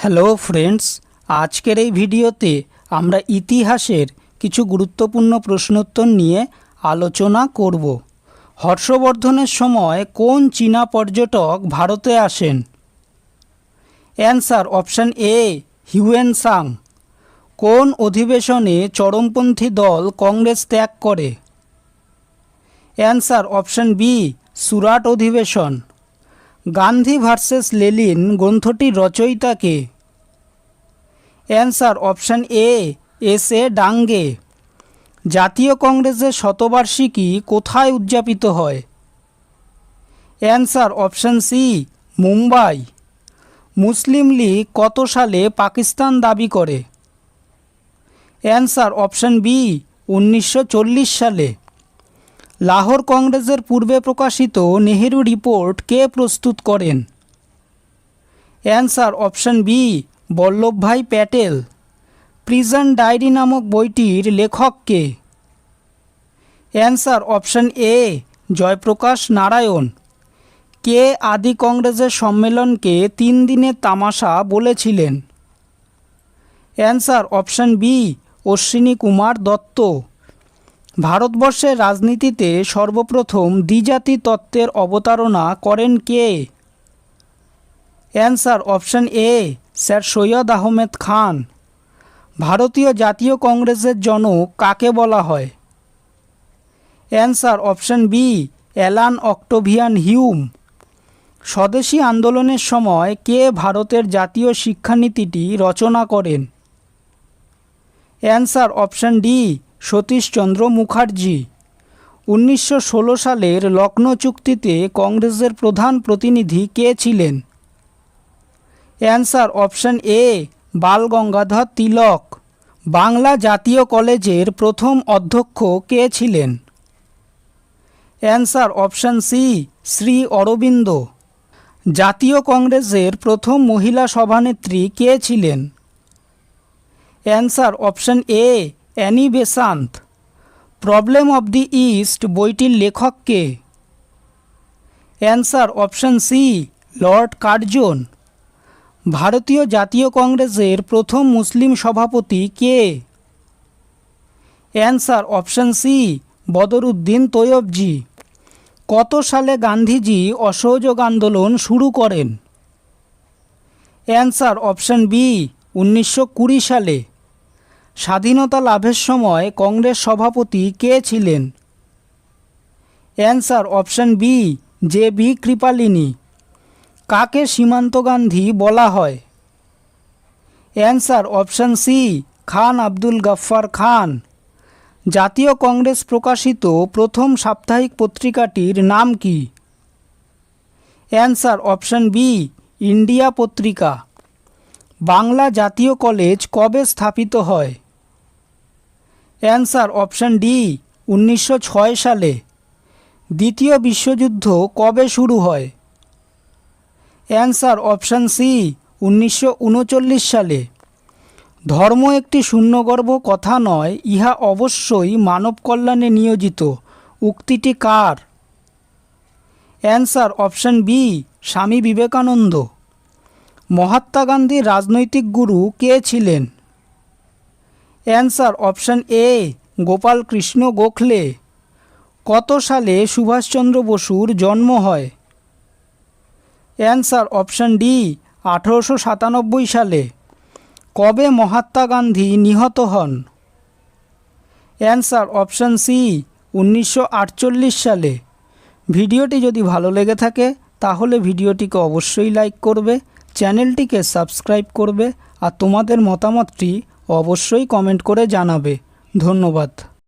Hello friends, আজকের এই ভিডিওতে আমরা ইতিহাসের কিছু গুরুত্বপূর্ণ প্রশ্নোত্তর নিয়ে আলোচনা করব। হর্ষবর্ধনের সময় কোন চীনা পর্যটক ভারতে আসেন? Answer option A, Hiuen Tsang. কোন অধিবেশনে চরমপন্থী দল কংগ্রেস ত্যাগ করে? অ্যান্সার অপশান বি, সুরাট অধিবেশন। গান্ধী ভার্সেস লেনিন গ্রন্থটির রচয়িতা কে? Answer option A, S A. Dange. জাতীয় কংগ্রেসের শতবার্ষিকী কোথায় উদযাপিত হয়? Answer option C, Mumbai. Muslim League কত সালে পাকিস্তান দাবি করে? অ্যান্সার অপশান বি, 1940 সালে। লাহোর কংগ্রেসের পূর্বে প্রকাশিত নেহেরু রিপোর্ট কে প্রস্তুত করেন? Answer option B, Vallabhbhai Patel. Prison diary নামক বইটির লেখক কে? Answer option A, Jayaprakash Narayan. কে আদি কংগ্রেসের সম্মেলনকে 3 দিনের তামাশা বলেছিলেন? Answer option B, Ashwini Kumar Dutta. ভারতবর্ষের রাজনীতিতে সর্বপ্রথম দ্বিজাতি তত্ত্বের অবতারণা করেন কে? Answer option A, sir Syed Ahmed Khan. ভারতীয় জাতীয় কংগ্রেসের জনক কাকে বলা হয়? Answer option B, Allan Octavian Hume. স্বদেশী আন্দোলনের সময় কে ভারতের জাতীয় শিক্ষানীতিটি রচনা করেন? Answer option D, Satishchandra Mukherjee. 1916 সালের লখনৌ চুক্তিতে কংগ্রেসের প্রধান প্রতিনিধি কে ছিলেন? Answer option A, Bal Gangadhar Tilak. Bangla জাতীয় কলেজের প্রথম অধ্যক্ষ কে ছিলেন? Answer option C, Shri Aurobindo. জাতীয় কংগ্রেসের প্রথম মহিলা সভানেত্রী কে ছিলেন? Answer option A, Annie Besant. Problem of the East বইটির লেখক কে? Answer option C, Lord Curzon. ভারতীয় জাতীয় কংগ্রেসের প্রথম মুসলিম সভাপতি কে? Answer option C, Badruddin Tyabji. কত সালে গান্ধীজি অসহযোগ আন্দোলন শুরু করেন? অ্যান্সার অপশান বি, 1920 সালে। স্বাধীনতা লাভের সময় কংগ্রেস সভাপতি কে ছিলেন? Answer option B, J B. Kripalani. কাকে সীমান্ত গান্ধী বলা হয়? Answer option C, Khan Abdul Gaffar Khan. জাতীয় কংগ্রেস প্রকাশিত প্রথম সাপ্তাহিক পত্রিকাটির নাম কি? অ্যান্সার অপশান বি, ইন্ডিয়া পত্রিকা। বাংলা জাতীয় কলেজ কবে স্থাপিত হয়? অ্যান্সার অপশান ডি, 1906 সালে। দ্বিতীয় বিশ্বযুদ্ধ কবে শুরু হয়? অ্যান্সার অপশান সি, 1939 সালে। ধর্ম একটি শূন্যগর্ভ কথা নয়, ইহা অবশ্যই মানব কল্যাণে নিয়োজিত, উক্তিটি কার? Answer option B, Swami Vivekananda. Mahatma গান্ধীর রাজনৈতিক গুরু কে ছিলেন? অ্যান্সার অপশান এ, গোপাল কৃষ্ণ গোখলে। কত সালে সুভাষচন্দ্র বসুর জন্ম হয়? অ্যান্সার অপশান ডি, 1897 সালে। কবে মহাত্মা গান্ধী নিহত হন? অ্যান্সার অপশান সি, 1948 সালে। ভিডিওটি যদি ভালো লেগে থাকে তাহলে ভিডিওটিকে অবশ্যই লাইক করবে, চ্যানেলটিকে সাবস্ক্রাইব করবে আর তোমাদের মতামতটি অবশ্যই কমেন্ট করে জানাবে। ধন্যবাদ।